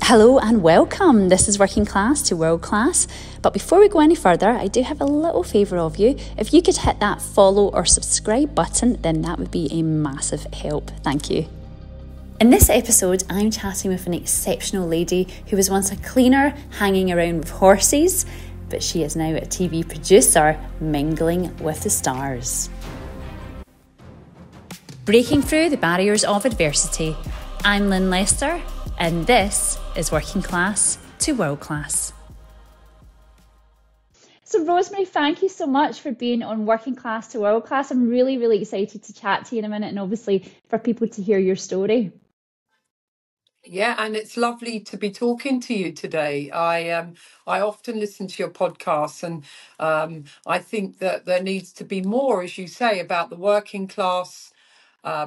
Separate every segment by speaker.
Speaker 1: Hello and welcome. This is Working Class to World Class. But before we go any further, I do have a little favour of you. If you could hit that follow or subscribe button, then that would be a massive help. Thank you. In this episode, I'm chatting with an exceptional lady who was once a cleaner hanging around with horses, but she is now a TV producer mingling with the stars. Breaking through the barriers of adversity. I'm Lynn Lester, and this is Working Class to World Class. So Rosemary, thank you so much for being on Working Class to World Class. I'm really, really excited to chat to you in a minute and obviously for people to hear your story.
Speaker 2: Yeah, and it's lovely to be talking to you today. I often listen to your podcasts, and I think that there needs to be more, as you say, about the working class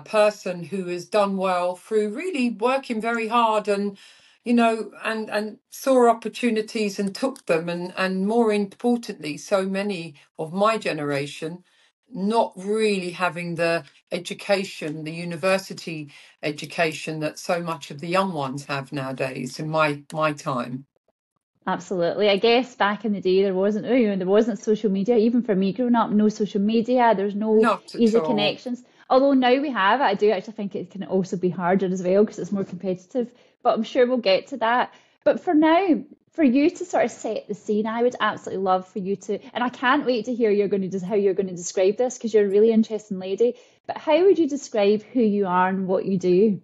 Speaker 2: person who has done well through really working very hard and and saw opportunities and took them, and more importantly, so many of my generation not really having the education, the university education that so much of the young ones have nowadays in my time.
Speaker 1: Absolutely. I guess back in the day there wasn't social media. Even for me growing up, no social media, there's no
Speaker 2: Not at
Speaker 1: easy
Speaker 2: all.
Speaker 1: connections. Although now we have it, I do actually think it can also be harder as well because it's more competitive. But I'm sure we'll get to that. But for now, for you to sort of set the scene, I would absolutely love for you to, and I can't wait to hear how you're going to describe this because you're a really interesting lady. But how would you describe who you are and what you do?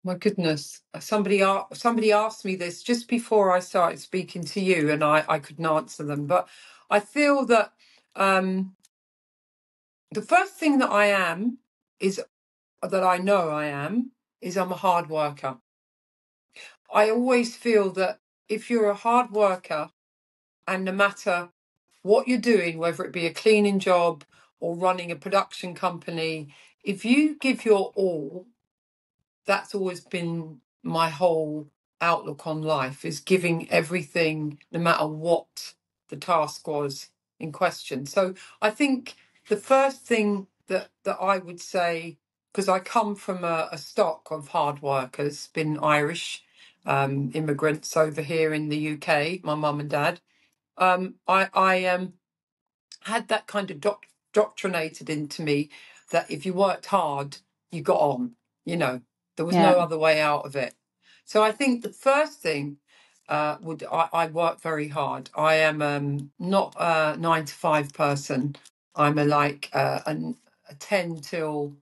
Speaker 2: My goodness, somebody asked me this just before I started speaking to you, and I couldn't answer them. But I feel that the first thing that I am is that I know I am is I'm a hard worker. I always feel that if you're a hard worker, and no matter what you're doing, whether it be a cleaning job or running a production company, if you give your all, that's always been my whole outlook on life, is giving everything no matter what the task was in question. So I think the first thing that I would say, because I come from a stock of hard workers, been Irish immigrants over here in the UK, my mum and dad. I had that kind of doctrinated into me that if you worked hard, you got on. You know, there was no
Speaker 1: Yeah.
Speaker 2: other way out of it. So I think the first thing I work very hard. I am not a 9 to 5 person. I'm a 10 till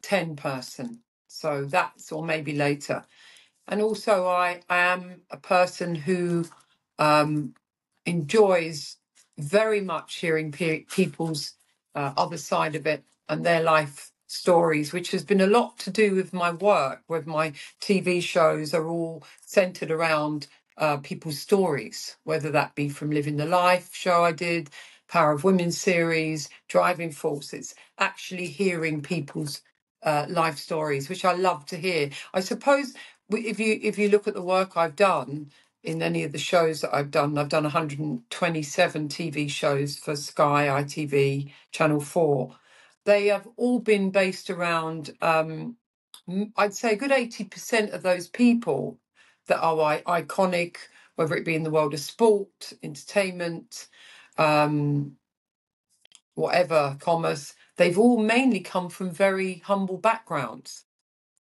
Speaker 2: 10 person. So that's, or maybe later. And also I am a person who um, enjoys very much hearing people's other side of it and their life stories, which has been a lot to do with my work, with my TV shows are all centered around people's stories, whether that be from Living the Life show I did, Power of Women series, Driving Force. It's actually hearing people's life stories, which I love to hear. I suppose if you look at the work I've done in any of the shows that I've done 127 TV shows for Sky, ITV, Channel 4. They have all been based around, I'd say a good 80% of those people that are iconic, whether it be in the world of sport, entertainment, um, whatever, commerce, they've all mainly come from very humble backgrounds,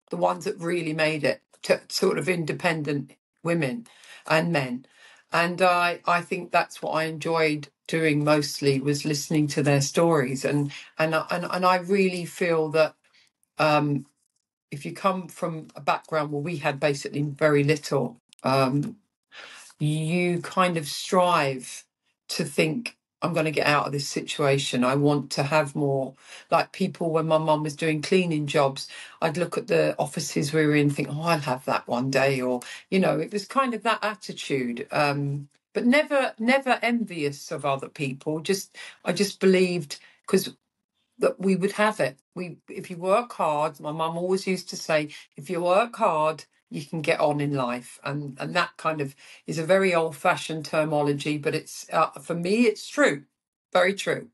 Speaker 2: the ones that really made it to sort of independent women and men. And I think that's what I enjoyed doing mostly, was listening to their stories. And I really feel that if you come from a background where we had basically very little, you kind of strive to think, I'm going to get out of this situation. I want to have more. Like people, when my mum was doing cleaning jobs, I'd look at the offices we were in and think, oh, I'll have that one day. Or, it was kind of that attitude. But never envious of other people. I just believed, because that we would have it. If you work hard, my mum always used to say, if you work hard, you can get on in life, and that kind of is a very old-fashioned terminology, but it's for me, it's true, very true.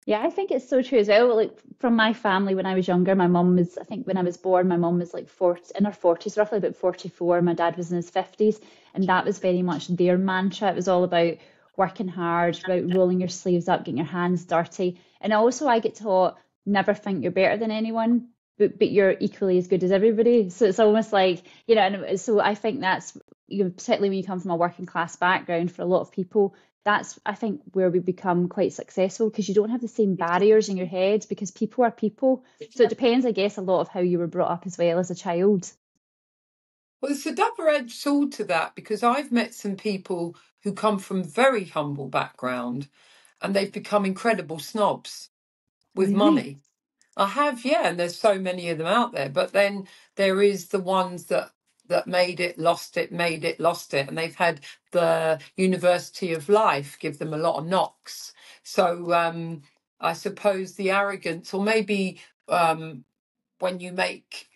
Speaker 1: Yeah, I think it's so true as well. Like from my family when I was younger, my mum was, I think when I was born, my mum was like 40, in her 40s, roughly about 44. My dad was in his 50s. And that was very much their mantra. It was all about working hard, about rolling your sleeves up, getting your hands dirty. And also I get taught never think you're better than anyone, but you're equally as good as everybody. So it's almost like, and so I think that's, particularly when you come from a working class background, for a lot of people, that's I think where we become quite successful because you don't have the same barriers in your head because people are people. So it depends, I guess, a lot of how you were brought up as well as a child.
Speaker 2: Well, it's a double-edged sword to that because I've met some people who come from very humble background and they've become incredible snobs with
Speaker 1: Really?
Speaker 2: money. I have, yeah, and there's so many of them out there. But then there is the ones that made it, lost it, made it, lost it, and they've had the University of Life give them a lot of knocks. So I suppose the arrogance, or maybe when you make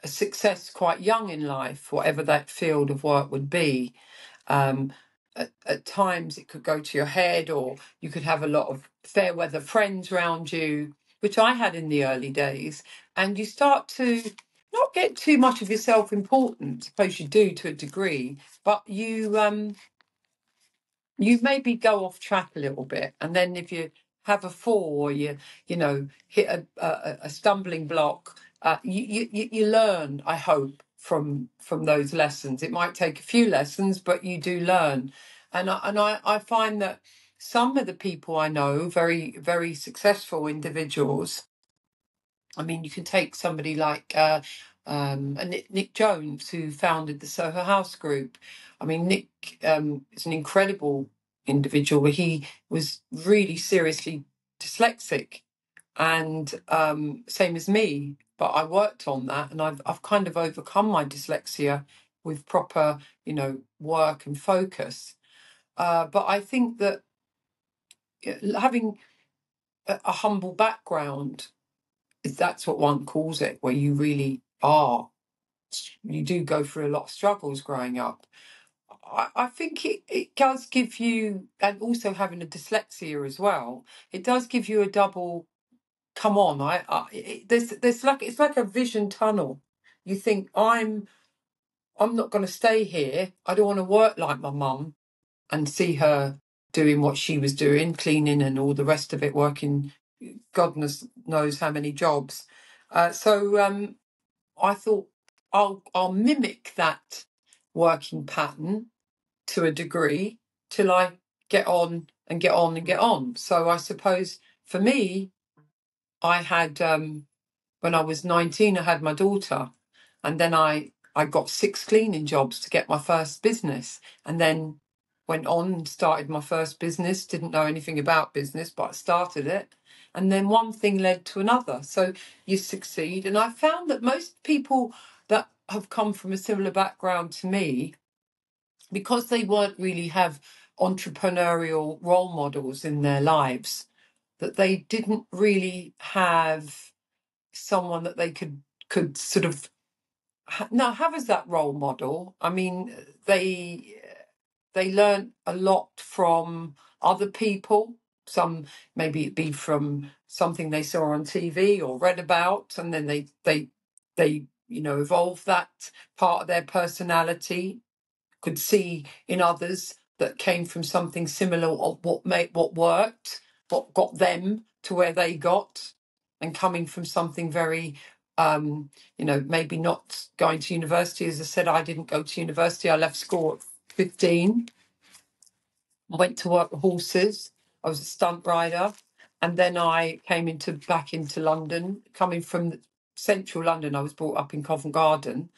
Speaker 2: a success quite young in life, whatever that field of work would be, um, at times it could go to your head, or you could have a lot of fair weather friends around you, which I had in the early days, and you start to not get too much of yourself important. Suppose you do to a degree, but you maybe go off track a little bit, and then if you have a fall or you hit a stumbling block, you learn, I hope, from those lessons. It might take a few lessons, but you do learn. And I find that some of the people I know, very very successful individuals, I mean, you can take somebody like Nick Jones, who founded the Soho House Group. I mean, Nick is an incredible individual, but he was really seriously dyslexic, and same as me. But I worked on that, and I've kind of overcome my dyslexia with proper, work and focus. But I think that having a humble background, if that's what one calls it, where you really are, you do go through a lot of struggles growing up. I think it does give you, and also having a dyslexia as well, it does give you a double. Come on, there's like it's like a vision tunnel. You think I'm not going to stay here. I don't want to work like my mum and see her doing what she was doing, cleaning and all the rest of it, working knows how many jobs. So I thought I'll mimic that working pattern to a degree till I get on and get on and get on. So I suppose for me, I had when I was 19, I had my daughter, and then I got 6 cleaning jobs to get my first business, and then went on and started my first business. Didn't know anything about business, but I started it, and then one thing led to another. So you succeed, and I found that most people that have come from a similar background to me, because they weren't really have entrepreneurial role models in their lives, that they didn't really have someone that they could sort of now have as that role model. I mean, they learn a lot from other people. Some maybe it be from something they saw on TV or read about, and then they evolve that part of their personality, could see in others that came from something similar, or what worked, what got them to where they got, and coming from something very maybe not going to university. As I said, I didn't go to university. I left school at 15. I went to work with horses. I was a stunt rider, and then I came back into London. Coming from central London, I was brought up in Covent Garden.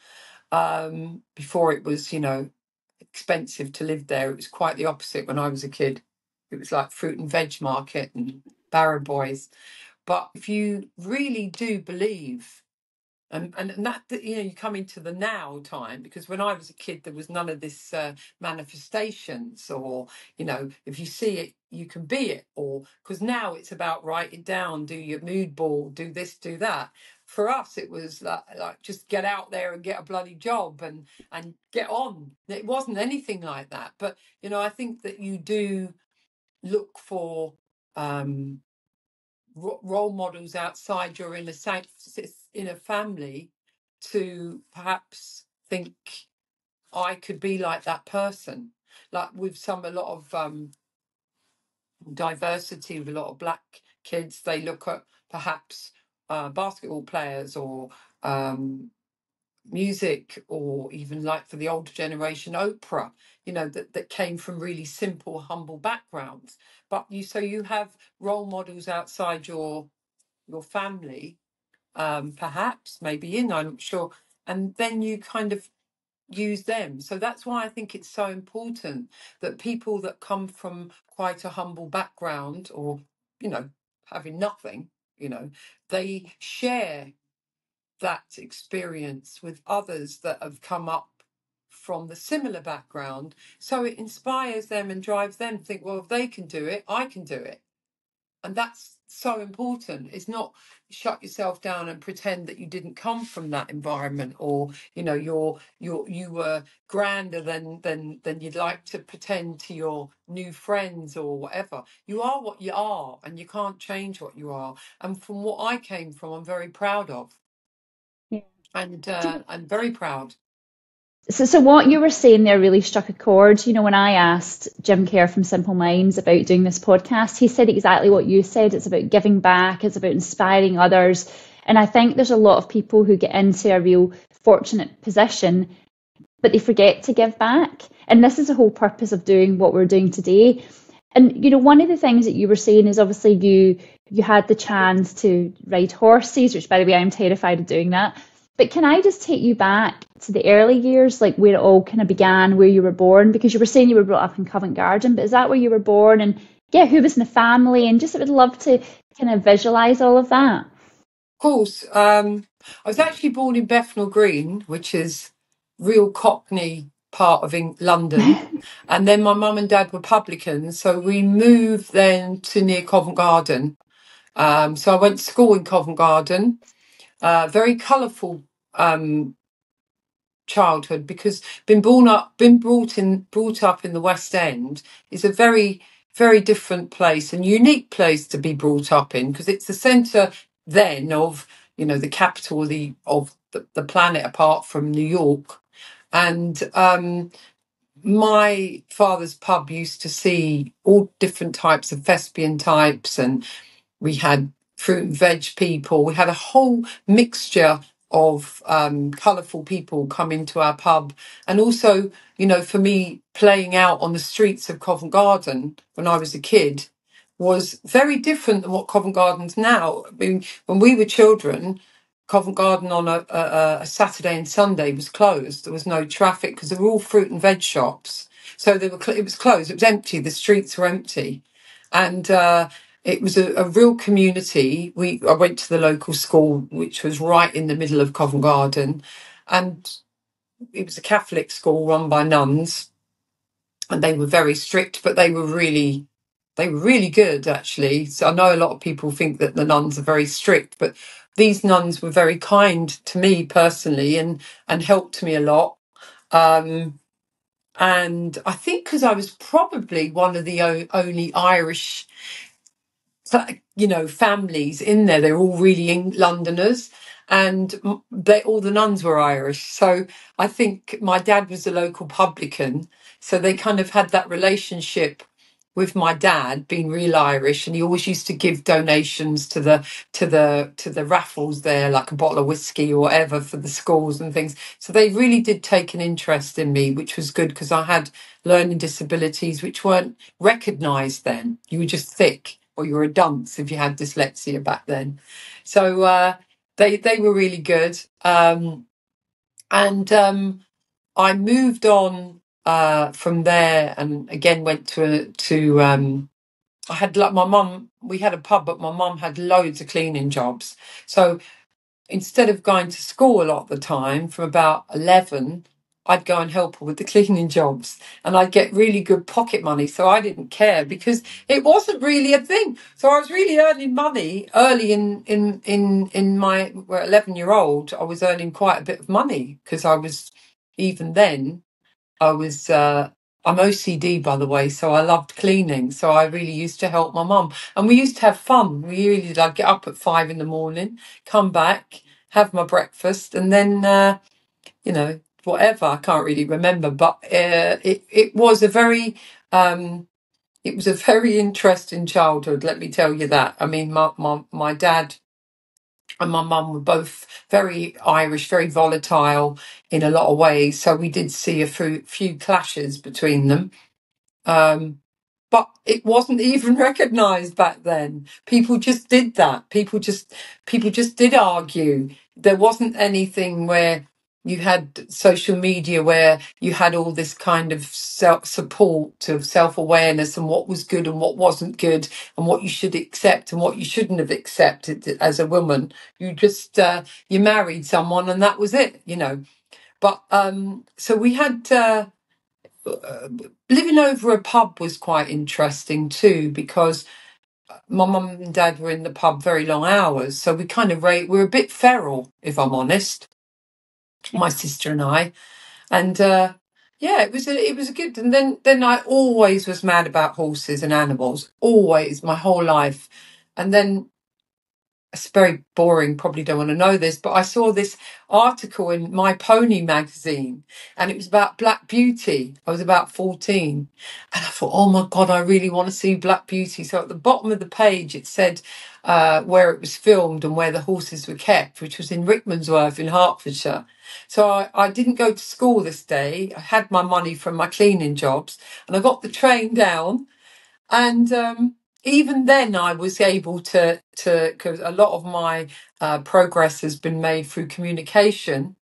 Speaker 2: Before it was, expensive to live there. It was quite the opposite when I was a kid. It was like fruit and veg market and barrow boys. But if you really do believe, and that, you come into the now time, because when I was a kid there was none of this manifestations, or if you see it you can be it, or because now it's about write it down, do your mood board, do this, do that. For us it was like just get out there and get a bloody job and get on. It wasn't anything like that. But I think that you do look for role models outside your inner family to perhaps think I could be like that person. Like with a lot of diversity, with a lot of black kids, they look at perhaps basketball players or music, or even like for the older generation, Oprah, that came from really simple, humble backgrounds. But you have role models outside your family, perhaps, maybe I'm not sure. And then you kind of use them. So that's why I think it's so important that people that come from quite a humble background, or, having nothing, they share that experience with others that have come up from the similar background. So it inspires them and drives them to think, well, if they can do it, I can do it. And that's so important. It's not shut yourself down and pretend that you didn't come from that environment, or you were grander than you'd like to pretend to your new friends or whatever. You are what you are, and you can't change what you are. And from what I came from, I'm very proud of.
Speaker 1: Yeah.
Speaker 2: And I'm very proud.
Speaker 1: So what you were saying there really struck a chord. When I asked Jim Kerr from Simple Minds about doing this podcast, he said exactly what you said. It's about giving back, it's about inspiring others. And I think there's a lot of people who get into a real fortunate position, but they forget to give back. And this is the whole purpose of doing what we're doing today. And one of the things that you were saying is obviously you had the chance to ride horses, which by the way, I'm terrified of doing that. But can I just take you back to the early years, like where it all kind of began, where you were born? Because you were saying you were brought up in Covent Garden, but is that where you were born? And yeah, who was in the family? And just I would love to kind of visualize all of that.
Speaker 2: Of course, I was actually born in Bethnal Green, which is real Cockney part of London. And then my mum and dad were publicans, so we moved then to near Covent Garden. So I went to school in Covent Garden. Very colourful childhood, because been brought up in the West End is a very, very different place and unique place to be brought up in, because it's the centre then of the capital of the planet, apart from New York. And my father's pub used to see all different types of thespian types, and we had fruit and veg people. We had a whole mixture of colourful people come into our pub. And also, for me, playing out on the streets of Covent Garden when I was a kid was very different than what Covent Garden's now. I mean, when we were children, Covent Garden on a Saturday and Sunday was closed. There was no traffic because they were all fruit and veg shops. So it was closed. It was empty. The streets were empty. And it was a real community. I went to the local school, which was right in the middle of Covent Garden, and it was a Catholic school run by nuns, and they were very strict, but they were really good, actually. So I know a lot of people think that the nuns are very strict, but these nuns were very kind to me personally, and helped me a lot. And I think because I was probably one of the only Irish families in there. They're all really Londoners, and all the nuns were Irish. So I think my dad was a local publican, so they kind of had that relationship with my dad being real Irish, and he always used to give donations to the raffles there, like a bottle of whiskey or whatever for the schools and things. So they really did take an interest in me, which was good, because I had learning disabilities which weren't recognised then. You were just thick, or you were a dunce if you had dyslexia back then. So they were really good. And I moved on from there, and again went to I had, like, my mum. We had a pub, but my mum had loads of cleaning jobs. So instead of going to school a lot of the time, from about 11, I'd go and help her with the cleaning jobs, and I'd get really good pocket money. So I didn't care, because it wasn't really a thing. So I was really earning money early in my 11-year-old. I was earning quite a bit of money, because I was, even then, I was I'm OCD, by the way, so I loved cleaning. So I really used to help my mum. And we used to have fun. We really did. I'd get up at 5 in the morning, come back, have my breakfast, and then, whatever. I can't really remember. But it was a very... it was a very interesting childhood, let me tell you that. I mean, my dad and my mum were both very Irish, very volatile in a lot of ways. So we did see a few clashes between them. But it wasn't even recognised back then. People just did that. People just did argue. There wasn't anything where you had social media where you had all this kind of support of self-awareness and what was good and what wasn't good and what you should accept and what you shouldn't have accepted as a woman. You just you married someone and that was it, But so we had living over a pub was quite interesting too, because my mum and dad were in the pub very long hours, so we kind of we're a bit feral, if I'm honest, my sister and I. And yeah, it was a good. And then I always was mad about horses and animals, always, my whole life. And then it's very boring, probably don't want to know this, but I saw this article in My Pony magazine and it was about Black Beauty. I was about 14 and I thought, oh my God, I really want to see Black Beauty. So at the bottom of the page, it said where it was filmed and where the horses were kept, which was in Rickmansworth in Hertfordshire. So I didn't go to school this day. I had my money from my cleaning jobs and I got the train down. And even then, I was able to because a lot of my progress has been made through communication.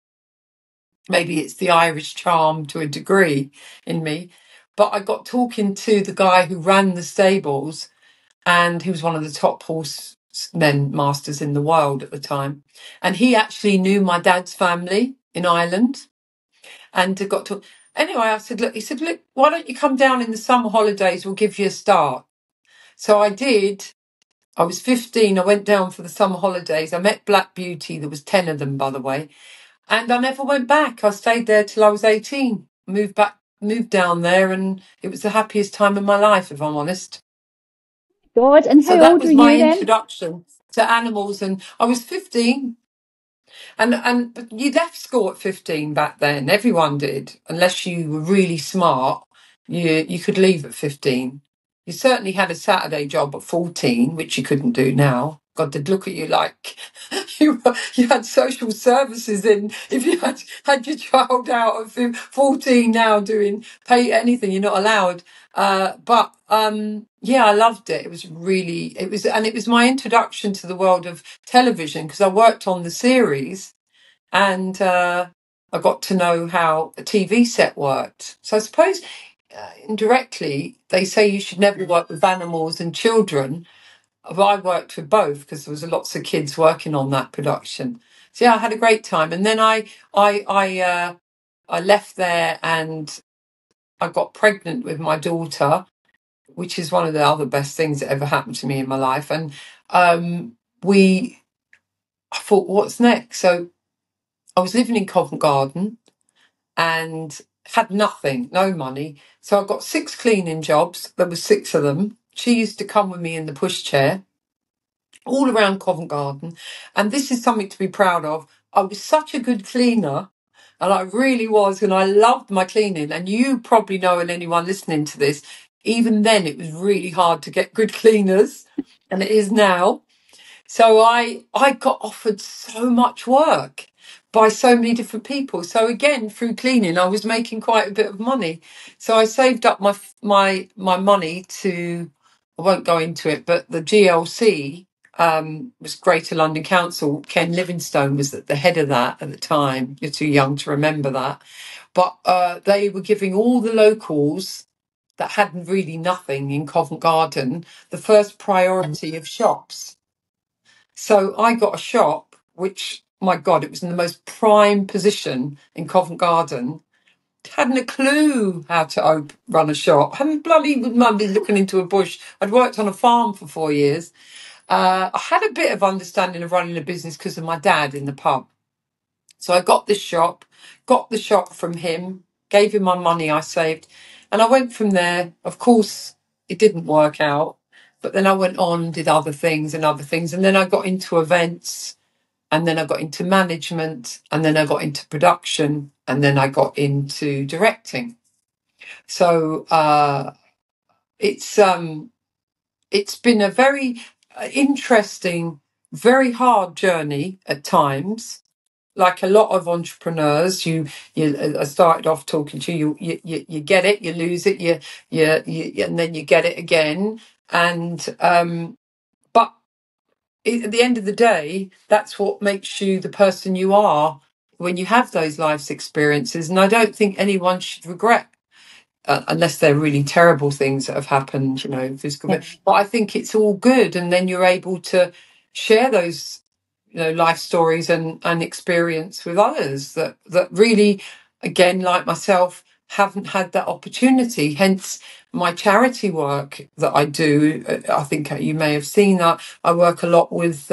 Speaker 2: Maybe it's the Irish charm to a degree in me. But I got talking to the guy who ran the stables, and he was one of the top horsemen masters in the world at the time. And he actually knew my dad's family in Ireland and got to. Anyway, I said, look, he said, look, why don't you come down in the summer holidays? We'll give you a start. So I did. I was 15. I went down for the summer holidays. I met Black Beauty. There was 10 of them, by the way. And I never went back. I stayed there till I was 18. Moved down there, and it was the happiest time of my life, if I'm honest.
Speaker 1: God, and
Speaker 2: So
Speaker 1: how
Speaker 2: that
Speaker 1: old were
Speaker 2: was my
Speaker 1: you then?
Speaker 2: introduction to animals. And I was 15. But you left school at 15 back then. Everyone did, unless you were really smart. You could leave at 15. You certainly had a Saturday job at 14, which you couldn't do now. God, they'd look at you like you had social services in if you had your child out of 14 now doing pay anything. You're not allowed. But yeah, I loved it. It was my introduction to the world of television because I worked on the series and I got to know how a TV set worked. So I suppose indirectly they say you should never work with animals and children. But I worked with both because there was lots of kids working on that production. So yeah, I had a great time. And then I left there and I got pregnant with my daughter, which is one of the other best things that ever happened to me in my life. And I thought, what's next? So I was living in Covent Garden and had nothing, no money. So I got 6 cleaning jobs. There were 6 of them. She used to come with me in the pushchair all around Covent Garden. And this is something to be proud of. I was such a good cleaner. And I really was. And I loved my cleaning. And you probably know, and anyone listening to this, even then it was really hard to get good cleaners. And it is now. So I got offered so much work by so many different people. So again, through cleaning, I was making quite a bit of money. So I saved up my money to, I won't go into it, but the GLC was Greater London Council. Ken Livingstone was at the head of that at the time. You're too young to remember that. But they were giving all the locals that had really nothing in Covent Garden the first priority of shops. So I got a shop, which, my God, it was in the most prime position in Covent Garden. Hadn't a clue how to run a shop. Hadn't bloody mummy looking into a bush. I'd worked on a farm for 4 years. I had a bit of understanding of running a business because of my dad in the pub. So I got the shop from him, gave him my money I saved, and I went from there. Of course, it didn't work out, but then I went on, did other things, and then I got into events, and then I got into management, and then I got into production, and then I got into directing. So it's been a very interesting, very hard journey at times. Like a lot of entrepreneurs, I started off talking to you. You get it, you lose it, and then you get it again. And but at the end of the day, that's what makes you the person you are when you have those life's experiences. And I don't think anyone should regret, unless they're really terrible things that have happened, physical. But I think it's all good, and then you're able to share those, life stories and experience with others that really, again, like myself, haven't had that opportunity. Hence, my charity work that I do. I think you may have seen that I work a lot with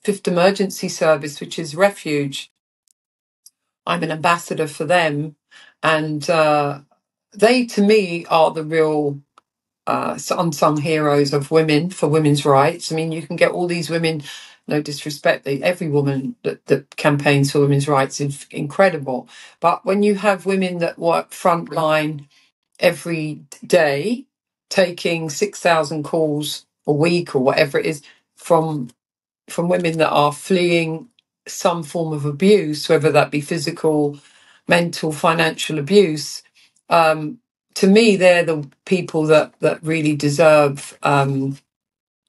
Speaker 2: Fifth Emergency Service, which is Refuge. I'm an ambassador for them, and they, to me, are the real unsung heroes of women for women's rights. I mean, you can get all these women, no disrespect, every woman that campaigns for women's rights is incredible. But when you have women that work frontline every day, taking 6,000 calls a week or whatever it is from women that are fleeing some form of abuse, whether that be physical, mental, financial abuse, to me, they're the people that really deserve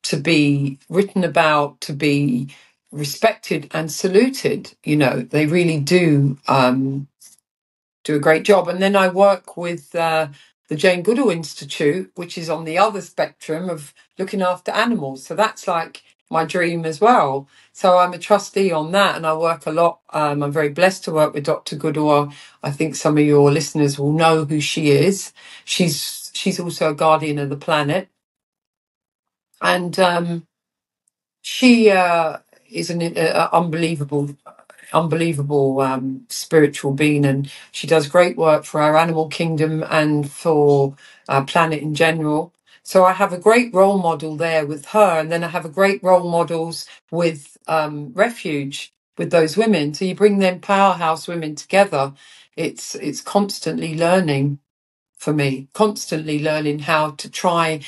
Speaker 2: to be written about, to be respected and saluted. They really do a great job. And then I work with the Jane Goodall Institute, which is on the other spectrum of looking after animals. So that's like my dream as well. So I'm a trustee on that, and I work a lot. I'm very blessed to work with Dr. Goodall. I think some of your listeners will know who she is. She's also a guardian of the planet, and she is an unbelievable spiritual being, and she does great work for our animal kingdom and for our planet in general. So I have a great role model there with her, and then I have a great role models with Refuge, with those women. So you bring them powerhouse women together. It's constantly learning for me, constantly learning how to try,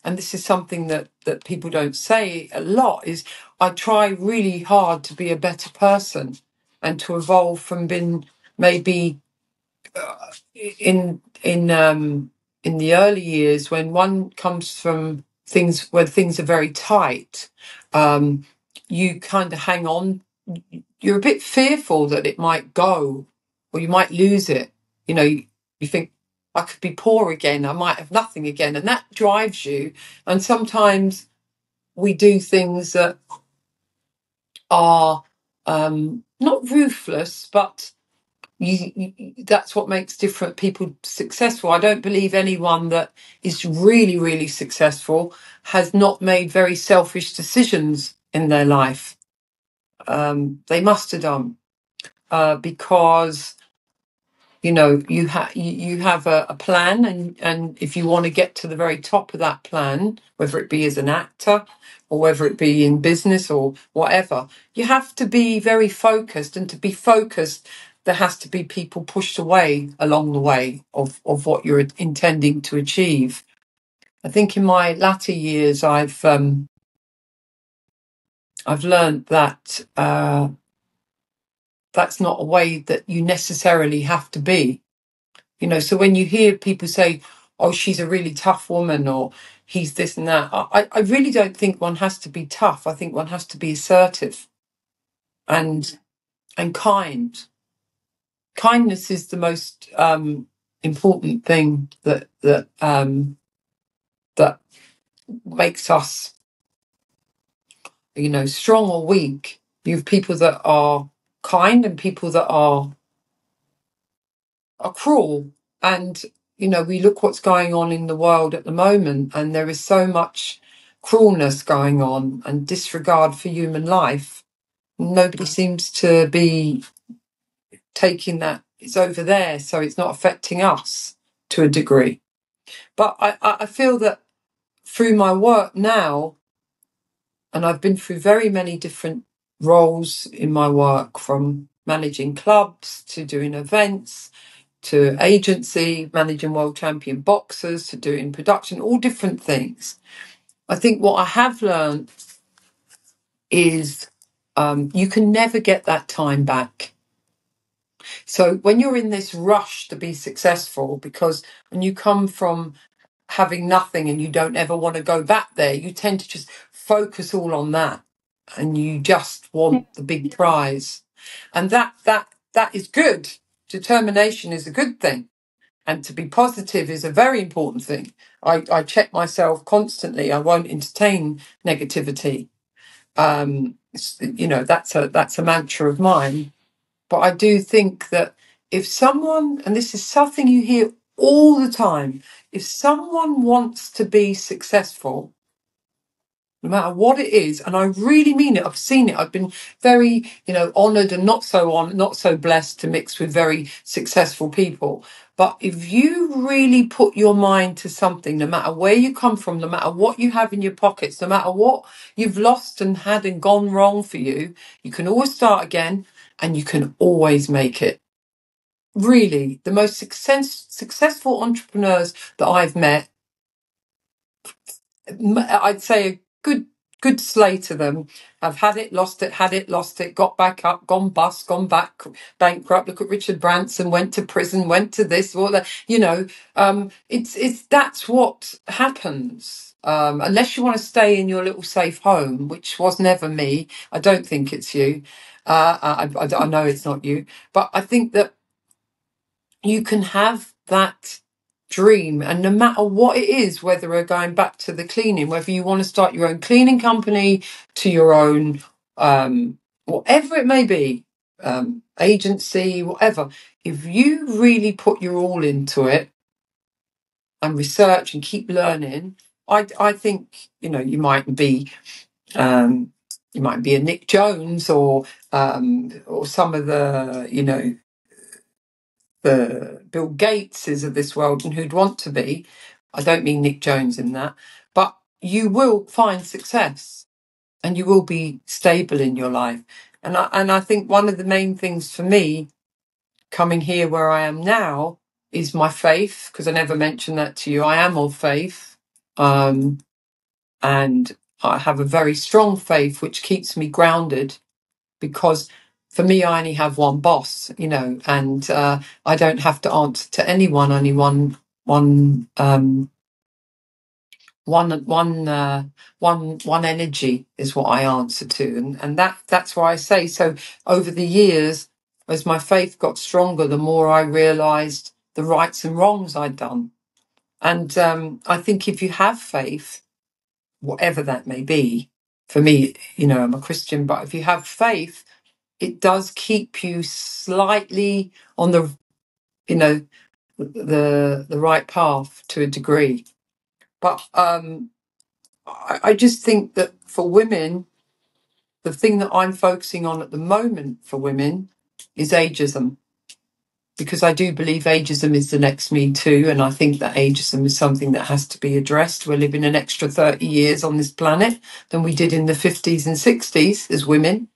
Speaker 2: and this is something that people don't say a lot, is I try really hard to be a better person and to evolve from being maybe in the early years, when one comes from things where things are very tight, you kind of hang on. You're a bit fearful that it might go, or you might lose it. You think, I could be poor again, I might have nothing again, and that drives you. And sometimes we do things that are not ruthless, but that's what makes different people successful. I don't believe anyone that is really, really successful has not made very selfish decisions in their life. They must have done, because you have a plan, and if you want to get to the very top of that plan, whether it be as an actor or whether it be in business or whatever, you have to be very focused, and to be focused, there has to be people pushed away along the way of what you're intending to achieve. I think in my latter years, I've learned that that's not a way that you necessarily have to be. So when you hear people say, oh, she's a really tough woman, or he's this and that, I really don't think one has to be tough. I think one has to be assertive and kind. Kindness is the most important thing that makes us, strong or weak. You have people that are kind and people that are cruel. And we look what's going on in the world at the moment, and there is so much cruelness going on and disregard for human life. Nobody seems to be taking that it's over there, so it's not affecting us to a degree. But I feel that through my work now, and I've been through very many different roles in my work, from managing clubs to doing events to agency, managing world champion boxers to doing production, all different things. I think what I have learned is you can never get that time back. So when you're in this rush to be successful, because when you come from having nothing and you don't ever want to go back there, you tend to just focus all on that, and you just want the big prize. And that is good. Determination is a good thing. And to be positive is a very important thing. I check myself constantly. I won't entertain negativity. That's a mantra of mine. But I do think that if someone, and this is something you hear all the time, if someone wants to be successful, no matter what it is, and I really mean it, I've seen it, I've been very, honoured and not so blessed to mix with very successful people. But if you really put your mind to something, no matter where you come from, no matter what you have in your pockets, no matter what you've lost and had and gone wrong for you, you can always start again and you can always make it. Really, the most successful entrepreneurs that I've met, I'd say a good slate of them have had it, lost it, got back up, gone bust, gone back bankrupt. Look at Richard Branson, went to prison, went to this, all that. It's that's what happens. Unless you want to stay in your little safe home, which was never me. I don't think it's you. I know it's not you, but I think that you can have that dream, and no matter what it is, whether we're going back to the cleaning, whether you want to start your own cleaning company, to your own whatever it may be, agency, whatever, if you really put your all into it and research and keep learning, I think you might be a Nick Jones or some of the the Bill Gateses of this world, and who'd want to be. I don't mean Nick Jones in that, but you will find success and you will be stable in your life. And I think one of the main things for me coming here where I am now is my faith, because I never mentioned that to you. I am of faith, and I have a very strong faith which keeps me grounded, because for me, I only have one boss, and I don't have to answer to anyone. Only one energy is what I answer to, and that's why I say so. Over the years, as my faith got stronger, the more I realised the rights and wrongs I'd done, and I think if you have faith, whatever that may be, for me, I'm a Christian, but if you have faith, it does keep you slightly on the right path to a degree. But I just think that for women, the thing that I'm focusing on at the moment for women is ageism, because I do believe ageism is the next Me Too, and I think that ageism is something that has to be addressed. We're living an extra 30 years on this planet than we did in the 50s and 60s as women.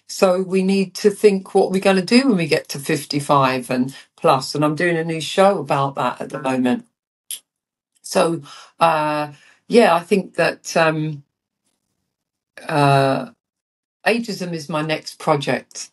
Speaker 2: So we need to think what we're going to do when we get to 55 and plus. And I'm doing a new show about that at the moment. So, I think that ageism is my next project.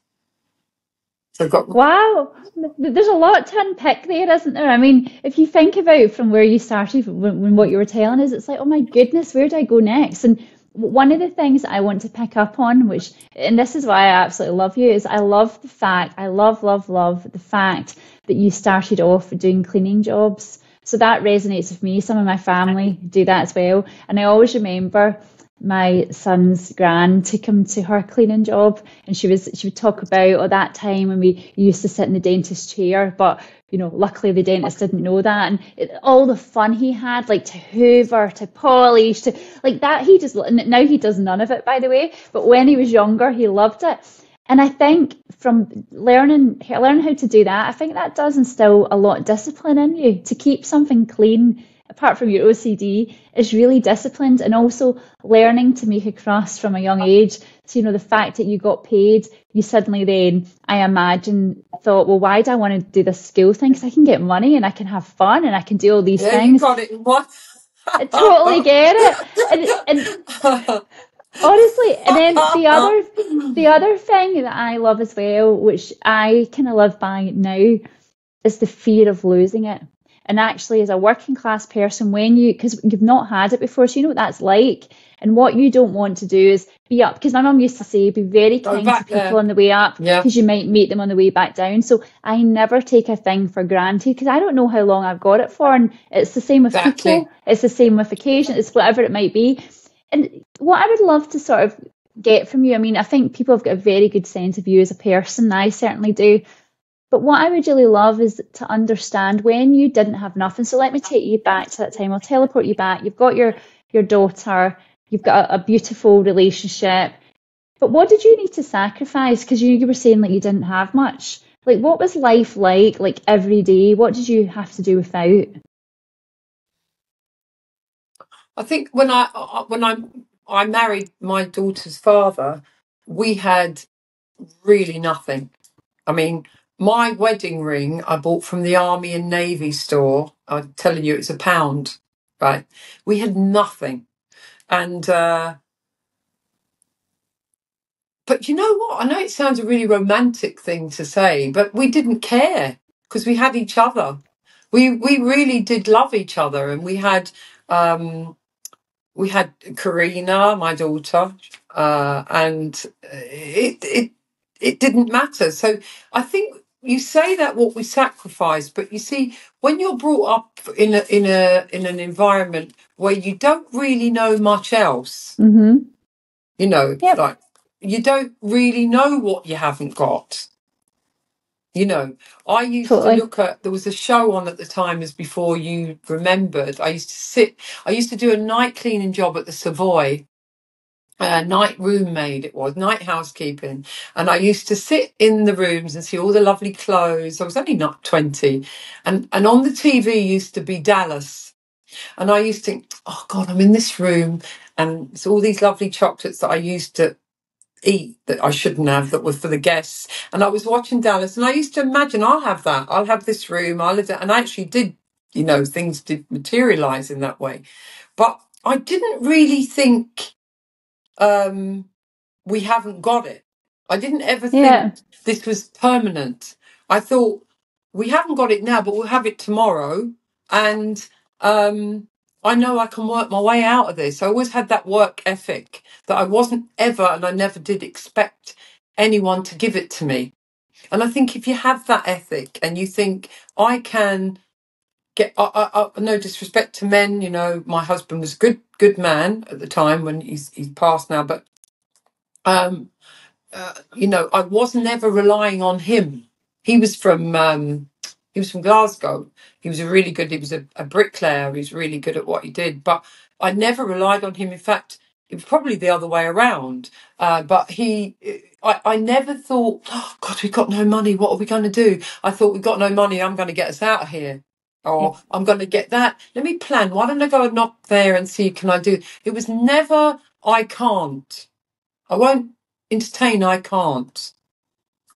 Speaker 2: So I've got...
Speaker 1: Wow, there's a lot to unpick there, isn't there? I mean, if you think about from where you started, when what you were telling us, it's like, oh my goodness, where do I go next? And one of the things I want to pick up on, and this is why I absolutely love you, is I love the fact, I love the fact that you started off doing cleaning jobs. So that resonates with me. Some of my family do that as well. And I always remember my son's gran took him to her cleaning job, and she would talk about that time when we used to sit in the dentist chair, but luckily the dentist didn't know that, and all the fun he had, like to hoover, to polish, to like that. Now he does none of it, by the way, but when he was younger he loved it. And I think from learn how to do that, I think that does instill a lot of discipline in you to keep something clean. Apart from your OCD, is really disciplined, and also learning to make a crust from a young age. So, the fact that you got paid, you suddenly then, I imagine, thought, well, why do I want to do this school thing? Because I can get money and I can have fun and I can do all these
Speaker 2: Yeah, you
Speaker 1: things.
Speaker 2: got it in one.
Speaker 1: I totally get it. And honestly, and then the other thing that I love as well, which I kind of live by now, is the fear of losing it. And actually, as a working class person, because you've not had it before, so you know what that's like. And what you don't want to do is be up, because my mum used to say, be very
Speaker 2: Go
Speaker 1: kind to
Speaker 2: back
Speaker 1: people
Speaker 2: there.
Speaker 1: on the way up,
Speaker 2: Yeah,
Speaker 1: because you might meet them on the way back down. So I never take a thing for granted, because I don't know how long I've got it for. And it's the same with
Speaker 2: exactly.
Speaker 1: people, it's the same with occasion, it's whatever it might be. And what I would love to sort of get from you, I mean, I think people have got a very good sense of you as a person. I certainly do. But what I would really love is to understand when you didn't have nothing. So let me take you back to that time. I'll teleport you back. You've got your daughter. You've got a beautiful relationship. But what did you need to sacrifice? Because you were saying like you didn't have much. Like what was life like every day? What did you have to do without?
Speaker 2: I think when I married my daughter's father, we had really nothing. I mean, my wedding ring I bought from the Army and Navy store. I'm telling you, it's £1, right? We had nothing, and but you know what? I know it sounds a really romantic thing to say, but we didn't care because we had each other. We really did love each other, and um, we had Karina, my daughter, and it didn't matter. So I think you say that what we sacrificed, but you see, when you're brought up in an environment where you don't really know much else,
Speaker 1: Mm-hmm. Yep,
Speaker 2: like you don't really know what you haven't got. You know, I used to
Speaker 1: totally.
Speaker 2: look at, there was a show on at the time, as before you remembered. I used to do a night cleaning job at the Savoy, night room maid it was, night housekeeping. And I used to sit in the rooms and see all the lovely clothes. I was only not 20. And on the TV used to be Dallas. And I used to think, oh God, I'm in this room. And it's all these lovely chocolates that I used to eat that I shouldn't have, that were for the guests. And I was watching Dallas, and I used to imagine I'll have that. I'll have this room. I'll live that. And I actually did, things did materialize in that way. But I didn't really think we haven't got it. I didn't ever think
Speaker 1: Yeah,
Speaker 2: this was permanent. I thought we haven't got it now, but we'll have it tomorrow. And I know I can work my way out of this. I always had that work ethic that I wasn't ever, and I never did expect anyone to give it to me. And I think if you have that ethic and you think, I can no disrespect to men, my husband was a good man at the time, when he's passed now, but um, I was never relying on him. He was from Glasgow. He was he was a bricklayer. He was really good at what he did, but I never relied on him. In fact, it was probably the other way around. But I never thought, oh, God, we've got no money. What are we going to do? I thought, we've got no money. I'm going to get us out of here. Or I'm going to get that. Let me plan. Why don't I go and knock there and see, can I do? It was never, I can't. I won't entertain, I can't.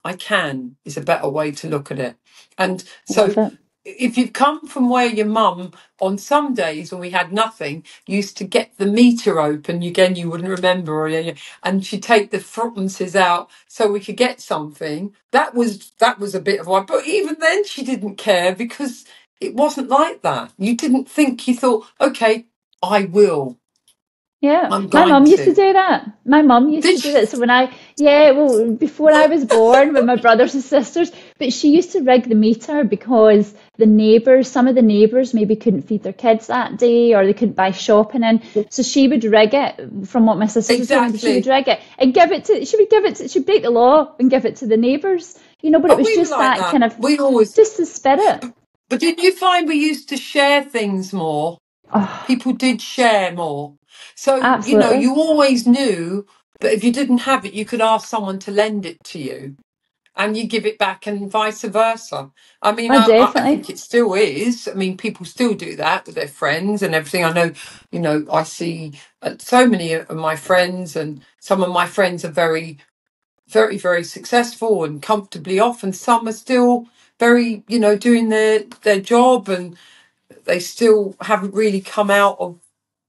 Speaker 2: I can is a better way to look at it. And
Speaker 1: love
Speaker 2: so
Speaker 1: it.
Speaker 2: if you've come from where your mum, on some days when we had nothing, used to get the meter open, again, you wouldn't remember, and she'd take the frottances out so we could get something, that was a bit of one. But even then she didn't care, because it wasn't like that. You didn't think, you thought, okay, I will.
Speaker 1: Yeah,
Speaker 2: I'm
Speaker 1: my
Speaker 2: going
Speaker 1: mum used to
Speaker 2: to.
Speaker 1: do that. My mum used to
Speaker 2: Did
Speaker 1: do
Speaker 2: she?
Speaker 1: that. So well, before I was born with my brothers and sisters, but she used to rig the meter because some of the neighbours maybe couldn't feed their kids that day, or they couldn't buy shopping in. So she would rig it, from what my sisters would tell me, but she would
Speaker 2: Exactly.
Speaker 1: rig it and she'd break the law and give it to the neighbours, but it
Speaker 2: Oh,
Speaker 1: was
Speaker 2: we were
Speaker 1: just
Speaker 2: like
Speaker 1: that
Speaker 2: that.
Speaker 1: kind of,
Speaker 2: We always,
Speaker 1: just the spirit.
Speaker 2: but did you find we used to share things more?
Speaker 1: Oh,
Speaker 2: People did share more. So,
Speaker 1: absolutely.
Speaker 2: you always knew. But if you didn't have it, you could ask someone to lend it to you, and you give it back, and vice versa. I mean,
Speaker 1: Oh,
Speaker 2: I
Speaker 1: definitely.
Speaker 2: think it still is. I mean, people still do that with their friends and everything. I know, I see so many of my friends, and some of my friends are very, very, very successful and comfortably off, and some are still very, doing their job, and they still haven't really come out of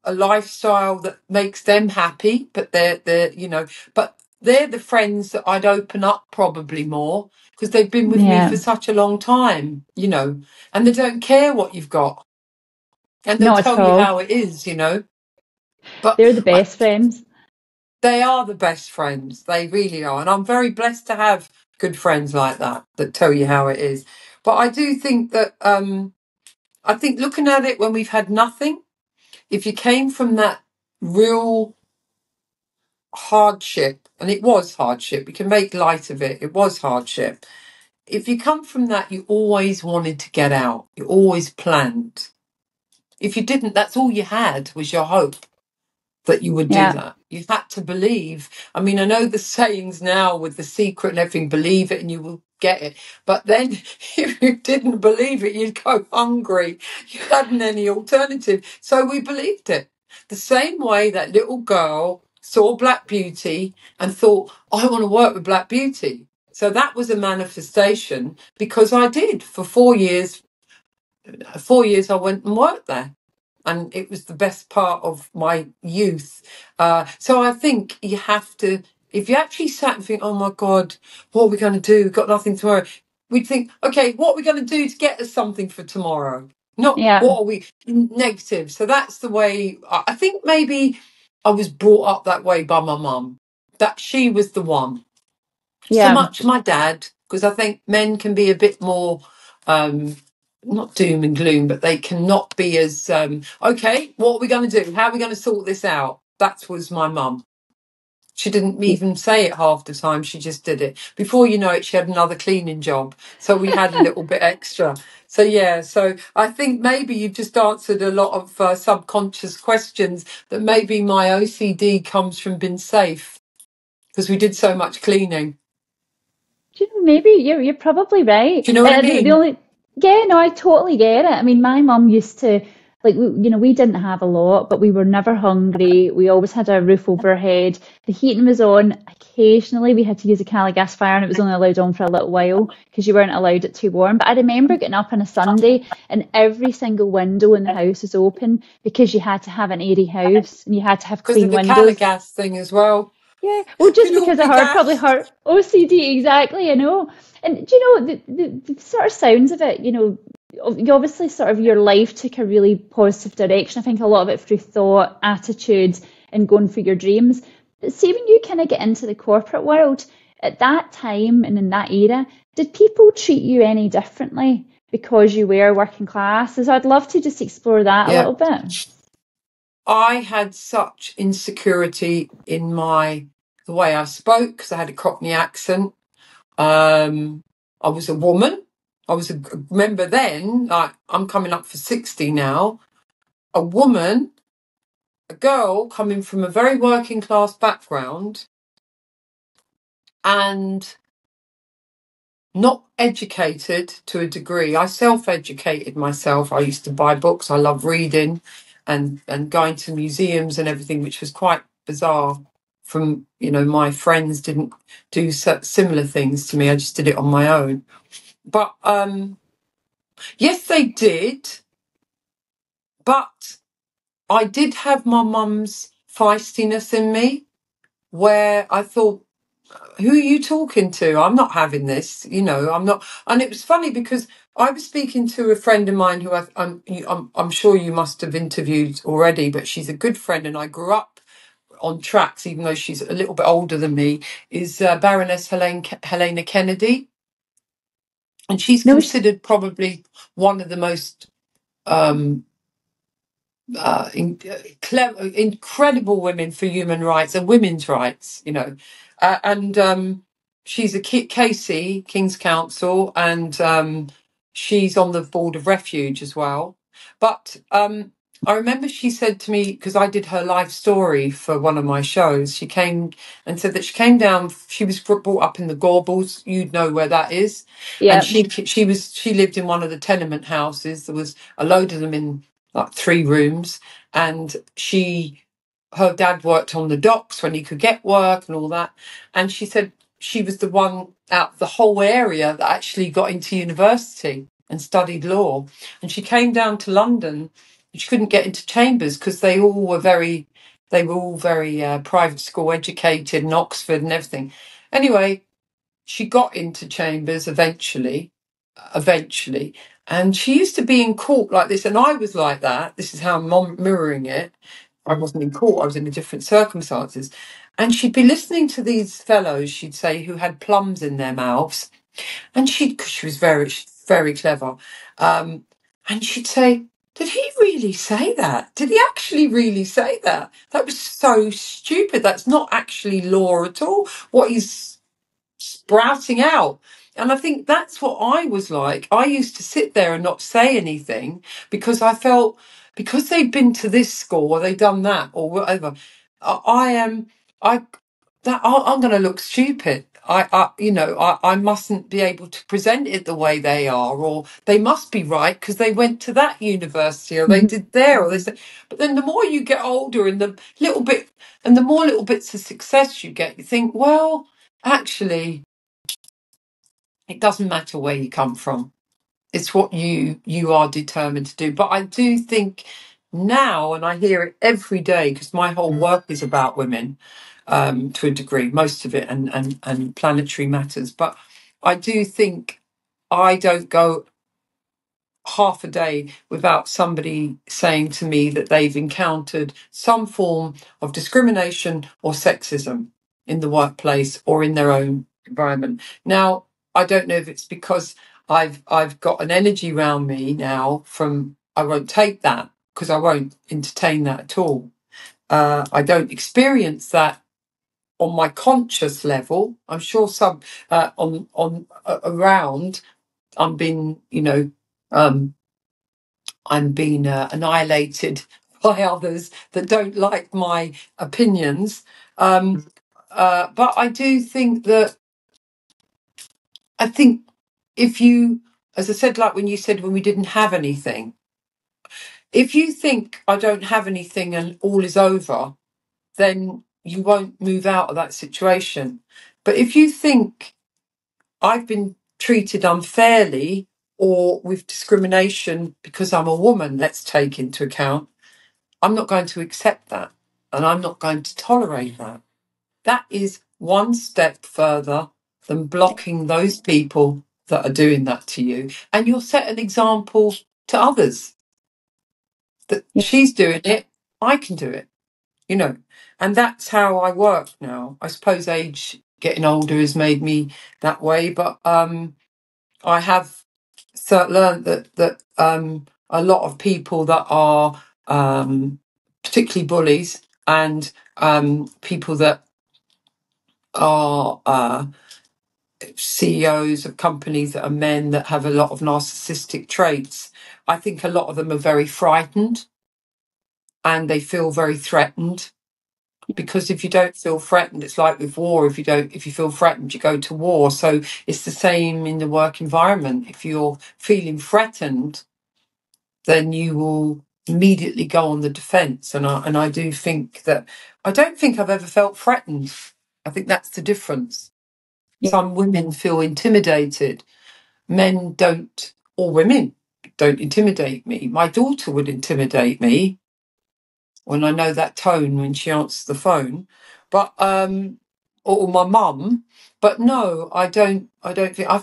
Speaker 2: a lifestyle that makes them happy, but but they're the friends that I'd open up probably more, because they've been with me
Speaker 1: Yeah.
Speaker 2: for such a long time, and they don't care what you've got, and they'll
Speaker 1: Not at
Speaker 2: tell you
Speaker 1: all.
Speaker 2: how it is, but
Speaker 1: They're the best friends.
Speaker 2: they are the best friends. They really are. And I'm very blessed to have good friends like that tell you how it is. But I do think that, I think looking at it when we've had nothing, if you came from that real hardship, and it was hardship, we can make light of it, it was hardship. If you come from that, you always wanted to get out, you always planned. If you didn't, that's all you had was your hope that you would do
Speaker 1: Yeah.
Speaker 2: that. You had to believe. I mean, I know the sayings now with The Secret and everything, believe it and you will get it. But then if you didn't believe it, you'd go hungry. You hadn't any alternative. So we believed it. The same way that little girl saw Black Beauty and thought, I want to work with Black Beauty. So that was a manifestation, because I did. For 4 years, 4 years I went and worked there, and it was the best part of my youth. So I think you have to, if you actually sat and think, oh my God, what are we going to do? We've got nothing tomorrow. We'd think, okay, what are we going to do to get us something for tomorrow? Not
Speaker 1: Yeah.
Speaker 2: what are we negative. So that's the way, I think maybe I was brought up that way by my mum, that she was the one. So
Speaker 1: Yeah.
Speaker 2: much my dad, because I think men can be a bit more, not doom and gloom, but they cannot be as, okay, what are we going to do? How are we going to sort this out? That was my mum. She didn't even say it half the time. She just did it. Before you know it, she had another cleaning job. So we had a little bit extra. So, yeah, so I think maybe you've just answered a lot of subconscious questions, that maybe my OCD comes from being safe, because we did so much cleaning.
Speaker 1: Do you know, maybe you're probably right.
Speaker 2: Do you know what I
Speaker 1: The
Speaker 2: mean?
Speaker 1: only yeah, no, I totally get it. I mean, my mum used to like we didn't have a lot, but we were never hungry. We always had a roof over our head. The heating was on. Occasionally, we had to use a Cali gas fire, and it was only allowed on for a little while because you weren't allowed it too warm. But I remember getting up on a Sunday, and every single window in the house was open because you had to have an airy house and you had to have
Speaker 2: Because of
Speaker 1: clean
Speaker 2: the
Speaker 1: windows.
Speaker 2: Caligas thing as well.
Speaker 1: Yeah, well, just
Speaker 2: Could all
Speaker 1: because of
Speaker 2: be
Speaker 1: her, probably
Speaker 2: gas.
Speaker 1: her OCD, exactly, And do you know, the sort of sounds of it, you obviously sort of your life took a really positive direction. I think a lot of it through thought, attitude, and going for your dreams. But see, when you kind of get into the corporate world, at that time and in that era, did people treat you any differently because you were working class? So I'd love to just explore that a
Speaker 2: Yeah.
Speaker 1: little bit.
Speaker 2: I had such insecurity in the way I spoke, because I had a Cockney accent. I was a woman. Remember then, like, I'm coming up for 60 now, a woman, a girl coming from a very working class background, and not educated to a degree. I self-educated myself. I used to buy books. I love reading, and going to museums and everything, which was quite bizarre. From, my friends didn't do similar things to me. I just did it on my own. But yes, they did. But I did have my mum's feistiness in me, where I thought, who are you talking to? I'm not having this, I'm not. And it was funny, because I was speaking to a friend of mine who I'm sure you must have interviewed already, but she's a good friend, and I grew up on tracks, even though she's a little bit older than me, is Baroness Helena Kennedy. And she's
Speaker 1: No,
Speaker 2: considered probably one of the most um, incredible women for human rights and women's rights, and she's a Casey King's Council, and she's on the Board of Refuge as well. But I remember she said to me, because I did her life story for one of my shows, she came and said that she came down, she was brought up in the Gorbals, you'd know where that is. And
Speaker 1: Yeah.
Speaker 2: she lived in one of the tenement houses. There was a load of them in like 3 rooms. And her dad worked on the docks when he could get work and all that. And she said she was the one out of the whole area that actually got into university and studied law. And she came down to London. She couldn't get into Chambers because they were all very private school educated in Oxford and everything. Anyway, she got into Chambers eventually, and she used to be in court like this, and I was like that. This is how I'm mirroring it. I wasn't in court, I was in different circumstances. And she'd be listening to these fellows, she'd say, who had plums in their mouths. And because she was very, very clever. And she'd say, did he really say that? Did he actually really say that? That was so stupid. That's not actually law at all. What he's sprouting out. And I think that's what I was like. I used to sit there and not say anything because I felt, because they'd been to this school or they'd done that or whatever, I am, I'm going to look stupid. I mustn't be able to present it the way they are, or they must be right because they went to that university, or they did there, or they said. But then the more you get older, and the more little bits of success you get, you think, well, actually, it doesn't matter where you come from. It's what you are determined to do. But I do think now, and I hear it every day because my whole work is about women, to a degree, most of it, and planetary matters. But I do think I don't go half a day without somebody saying to me that they've encountered some form of discrimination or sexism in the workplace or in their own environment. Now, I don't know if it's because I've got an energy around me now from, I won't take that because I won't entertain that at all. I don't experience that on my conscious level. I'm sure some around I'm being, I'm being annihilated by others that don't like my opinions. But I do think that, I think if you, as I said, like when you said when we didn't have anything, if you think I don't have anything and all is over, then you won't move out of that situation. But if you think I've been treated unfairly or with discrimination because I'm a woman, let's take into account, I'm not going to accept that, and I'm not going to tolerate that. That is one step further than blocking those people that are doing that to you. And you'll set an example to others that she's doing it, I can do it, you know. And that's how I work now. I suppose age, getting older, has made me that way, but I have learned that a lot of people that are particularly bullies and people that are CEOs of companies that are men that have a lot of narcissistic traits, I think a lot of them are very frightened and they feel very threatened. Because if you don't feel threatened, it's like with war. If you feel threatened, you go to war. So it's the same in the work environment. If you're feeling threatened, then you will immediately go on the defence. And I do think that, I don't think I've ever felt threatened. I think that's the difference.
Speaker 1: Yeah.
Speaker 2: Some women feel intimidated. Men don't, or women don't intimidate me. My daughter would intimidate me when I know that tone when she answers the phone, but or my mum. But no, I don't. I don't think. I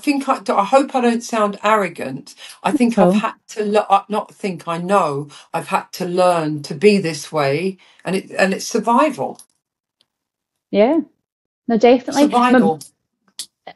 Speaker 2: hope I don't sound arrogant. I think I've
Speaker 1: So,
Speaker 2: had to not think. I know I've had to learn to be this way, and it's survival.
Speaker 1: yeah, no, definitely.
Speaker 2: Survival.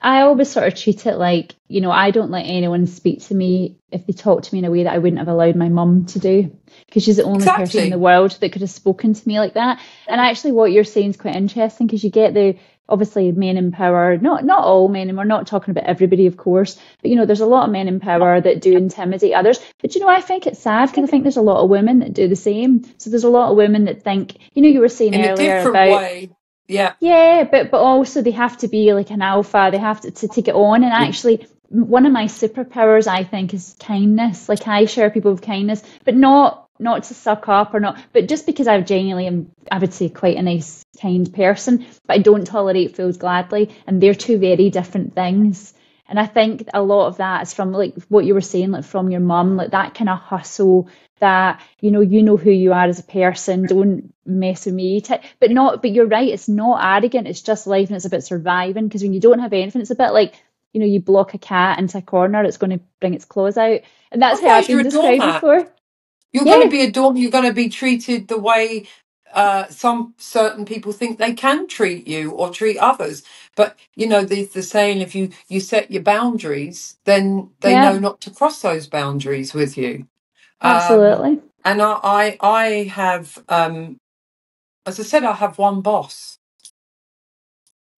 Speaker 1: I always sort of treat it like, I don't let anyone speak to me if they talk to me in a way that I wouldn't have allowed my mum to do, because she's the only person in the
Speaker 2: Exactly.
Speaker 1: world that could have spoken to me like that. And actually, what you're saying is quite interesting, because you get the obviously men in power, not all men, and we're not talking about everybody, of course, but there's a lot of men in power that do intimidate others. But I think it's sad because I think there's a lot of women that do the same. So there's a lot of women that think, you were saying
Speaker 2: In a
Speaker 1: earlier
Speaker 2: different
Speaker 1: about,
Speaker 2: way. Yeah.
Speaker 1: yeah, but also they have to be like an alpha. They have to take it on. And actually, one of my superpowers, I think, is kindness. Like I share people with kindness, but not to suck up or not, but just because I genuinely am, I would say, quite a nice, kind person. But I don't tolerate fools gladly, and they're two very different things. And I think a lot of that is from like what you were saying, like from your mum, like that kind of hustle that you know who you are as a person, don't mess with me, but you're right, it's not arrogant, it's just life, and it's about surviving, because when you don't have anything, it's a bit like you block a cat into a corner, it's going to bring its claws out, and that's how I've
Speaker 2: Otherwise, you're
Speaker 1: been
Speaker 2: a
Speaker 1: described
Speaker 2: doormat.
Speaker 1: before.
Speaker 2: You're going to
Speaker 1: Yeah,
Speaker 2: be a doormat. You're going to be treated the way some certain people think they can treat you or treat others. But the saying, if you set your boundaries, then they know
Speaker 1: yeah,
Speaker 2: not to cross those boundaries with you.
Speaker 1: absolutely.
Speaker 2: And I have, as I said, I have one boss,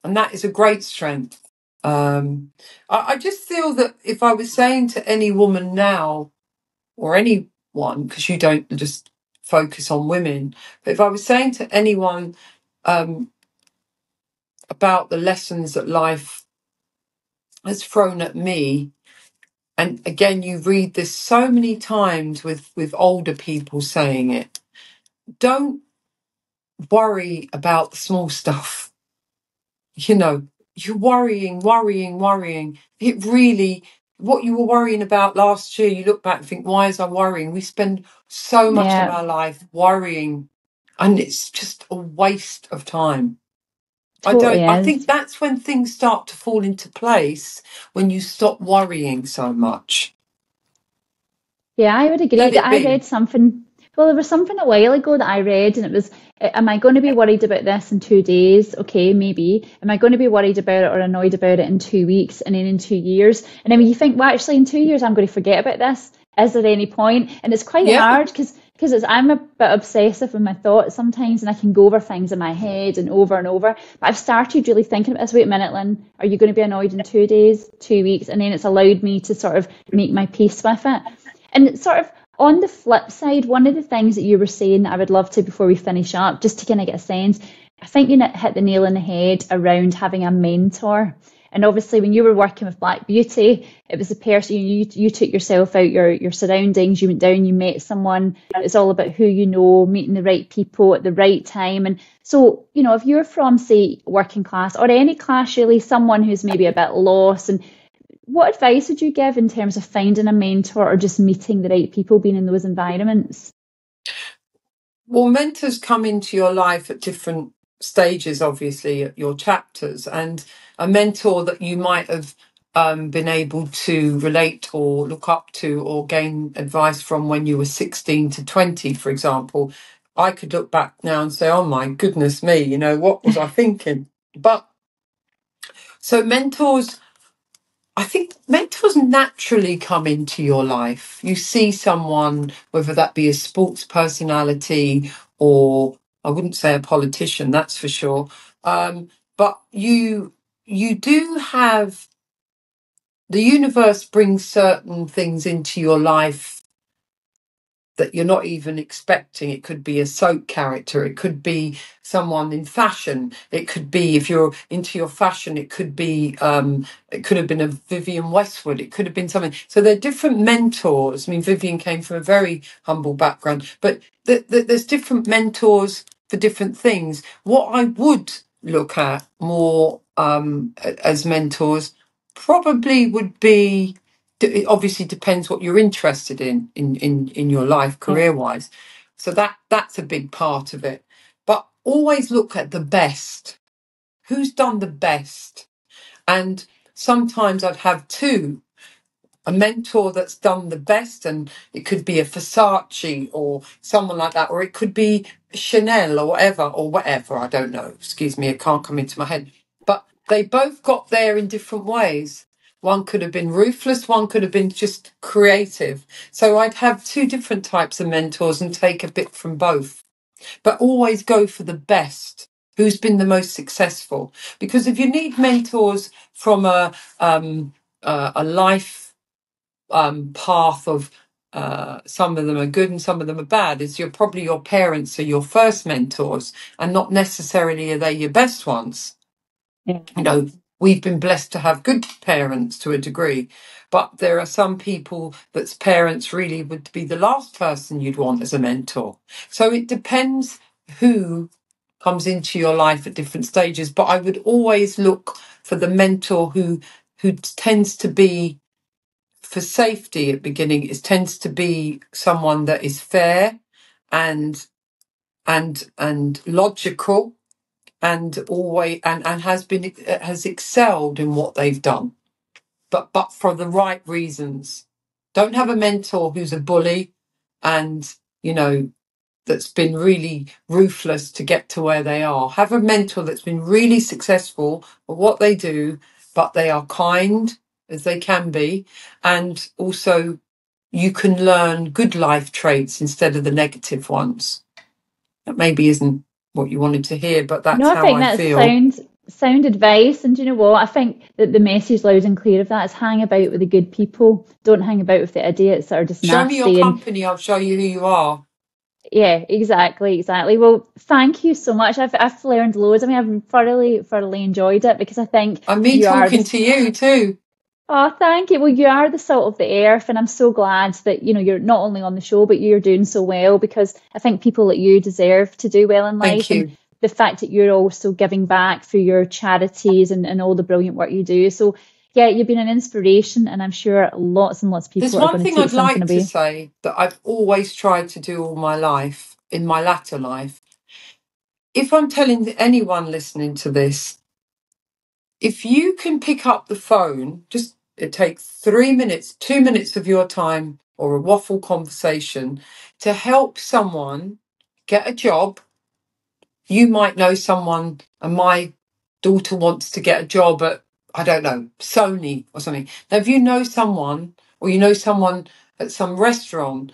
Speaker 2: and that is a great strength. I just feel that if I was saying to any woman now, or anyone, because you don't just focus on women, but if I was saying to anyone about the lessons that life has thrown at me, and again, you read this so many times with older people saying it, don't worry about the small stuff. You're worrying. It really, what you were worrying about last year, you look back and think, why is I worrying? We spend so much of
Speaker 1: Yeah,
Speaker 2: our life worrying, and it's just a waste of time.
Speaker 1: totally
Speaker 2: I think
Speaker 1: is.
Speaker 2: that's when things start to fall into place, when you stop worrying so much.
Speaker 1: Yeah, I would agree.
Speaker 2: Let
Speaker 1: That
Speaker 2: it
Speaker 1: I
Speaker 2: be.
Speaker 1: read something. Well, there was something a while ago that I read, and it was, am I going to be worried about this in 2 days? Okay, maybe. Am I going to be worried about it or annoyed about it in 2 weeks and then in 2 years? And then when you think, well, actually, in 2 years, I'm going to forget about this. Is there any point? And it's quite
Speaker 2: Yeah.
Speaker 1: hard because I'm a bit obsessive with my thoughts sometimes, and I can go over things in my head and over and over. But I've started really thinking about this. Wait a minute, Lynn, are you going to be annoyed in 2 days, 2 weeks? And then it's allowed me to sort of make my peace with it. And sort of on the flip side, one of the things that you were saying that I would love to, before we finish up, just to kind of get a sense, I think you hit the nail on the head around having a mentor. And obviously, when you were working with Black Beauty, it was the person you took yourself out your surroundings. You went down, you met someone. It's all about who you know, meeting the right people at the right time. And so, if you're from, say, working class or any class really, someone who's maybe a bit lost, and what advice would you give in terms of finding a mentor or just meeting the right people, being in those environments?
Speaker 2: Well, mentors come into your life at different stages, obviously, at your chapters, and a mentor that you might have been able to relate or look up to or gain advice from when you were 16 to 20, for example. I could look back now and say, oh my goodness me, what was I thinking? But so mentors, I think mentors naturally come into your life. You see someone, whether that be a sports personality or, I wouldn't say a politician, that's for sure. But you do have, the universe brings certain things into your life that you're not even expecting. It could be a soap character, it could be someone in fashion, it could be, if you're into your fashion, it could be it could have been a Vivian Westwood, it could have been something. So there are different mentors. I mean, Vivian came from a very humble background, but there's different mentors for different things. What I would look at more as mentors probably would be, it obviously depends what you're interested in your life,
Speaker 1: Yeah,
Speaker 2: career wise. So that's a big part of it. But always look at the best. Who's done the best? And sometimes I'd have two, a mentor that's done the best, and it could be a Versace or someone like that, or it could be Chanel or whatever. I don't know. Excuse me, it can't come into my head. But they both got there in different ways. One could have been ruthless, one could have been just creative. So I'd have two different types of mentors and take a bit from both, but always go for the best. who's been the most successful. Because if you need mentors from a life path of some of them are good and some of them are bad, is you're probably your parents are your first mentors, and not necessarily are they your best ones.
Speaker 1: Yeah.
Speaker 2: You know, we've been blessed to have good parents to a degree, but there are some people that's parents really would be the last person you'd want as a mentor. So it depends who comes into your life at different stages, but I would always look for the mentor who tends to be, for safety at beginning, it tends to be someone that is fair and logical, and always and has excelled in what they've done, but for the right reasons. Don't have a mentor who's a bully and, you know, that's been really ruthless to get to where they are. Have a mentor that's been really successful at what they do, but they are kind as they can be, and also you can learn good life traits instead of the negative ones. That maybe isn't what you wanted to hear, but
Speaker 1: No,
Speaker 2: that's
Speaker 1: I
Speaker 2: how
Speaker 1: think
Speaker 2: I
Speaker 1: that's
Speaker 2: feel.
Speaker 1: sound advice. And do you know what? I think that the message loud and clear of that is hang about with the good people. Don't hang about with the idiots that are just
Speaker 2: Show me your
Speaker 1: nasty. And
Speaker 2: company, I'll show you who you are.
Speaker 1: yeah, exactly, exactly. Well, thank you so much. I've learned loads. I mean, I've thoroughly enjoyed it because I think
Speaker 2: And me
Speaker 1: you are
Speaker 2: talking
Speaker 1: this.
Speaker 2: to you too.
Speaker 1: Oh, thank you. Well, you are the salt of the earth, and I'm so glad that, you're not only on the show, but you're doing so well because I think people like you deserve to do well in
Speaker 2: Thank
Speaker 1: life. And
Speaker 2: you.
Speaker 1: the fact that you're also giving back through your charities and all the brilliant work you do. So, yeah, you've been an inspiration, and I'm sure lots and lots of
Speaker 2: There's
Speaker 1: people are
Speaker 2: one
Speaker 1: going to
Speaker 2: thing
Speaker 1: take
Speaker 2: I'd
Speaker 1: something
Speaker 2: like to
Speaker 1: away.
Speaker 2: say that I've always tried to do all my life, in my latter life. If I'm telling anyone listening to this, if you can pick up the phone, just it takes 3 minutes, 2 minutes of your time or a waffle conversation to help someone get a job. You might know someone, and my daughter wants to get a job at, I don't know, Sony or something. Now, if you know someone, or you know someone at some restaurant,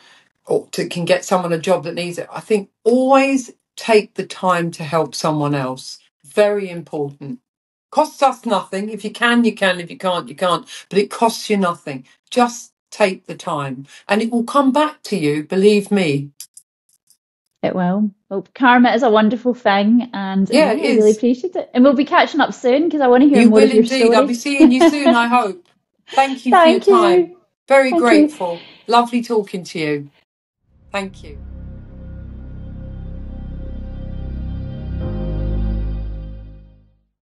Speaker 2: can get someone a job that needs it, I think always take the time to help someone else. Very important. Costs us nothing. If you can, you can. If you can't, you can't. But it costs you nothing. Just take the time, and it will come back to you, believe me.
Speaker 1: It will. Well, karma is a wonderful thing, and
Speaker 2: Yeah,
Speaker 1: no,
Speaker 2: it
Speaker 1: I really
Speaker 2: is.
Speaker 1: appreciate it. And we'll be catching up soon because I want to hear
Speaker 2: You
Speaker 1: more
Speaker 2: will
Speaker 1: of your
Speaker 2: indeed. I'll be
Speaker 1: story.
Speaker 2: seeing you soon, I hope. Thank you for your
Speaker 1: Thank
Speaker 2: time.
Speaker 1: you.
Speaker 2: Very
Speaker 1: Thank you.
Speaker 2: grateful. Lovely talking to you. Thank you.